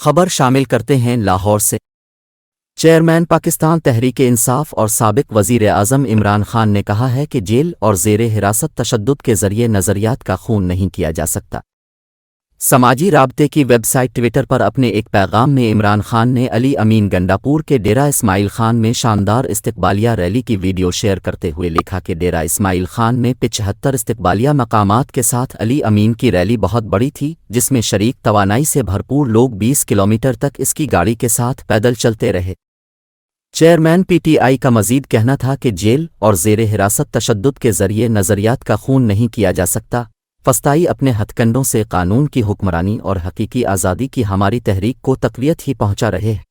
खबर शामिल करते हैं लाहौर से। चेयरमैन पाकिस्तान तहरीक-ए-इंसाफ और साबिक वज़ीर-ए-आज़म इमरान खान ने कहा है कि जेल और ज़ेरे हिरासत तशद्दुद के ज़रिए नज़रियात का खून नहीं किया जा सकता। समाजी राब्ते की वेबसाइट ट्विटर पर अपने एक पैगाम में इमरान खान ने अली अमीन गंडापुर के डेरा इस्माइल खान में शानदार इस्तकबालिया रैली की वीडियो शेयर करते हुए लिखा कि डेरा इस्माइल खान में 75 इस्तकबालिया मकामात के साथ अली अमीन की रैली बहुत बड़ी थी, जिसमें शरीक तवानाई से भरपूर लोग 20 किलोमीटर तक इसकी गाड़ी के साथ पैदल चलते रहे। चेयरमैन पीटीआई का मजीद कहना था कि जेल और ज़ेरे हिरासत तशद्दुद के ज़रिए नज़रियात का खून नहीं किया जा सकता। फस्ताई अपने हथकंडों से कानून की हुक्मरानी और हकीकी आज़ादी की हमारी तहरीक को तक़वियत ही पहुँचा रहे हैं।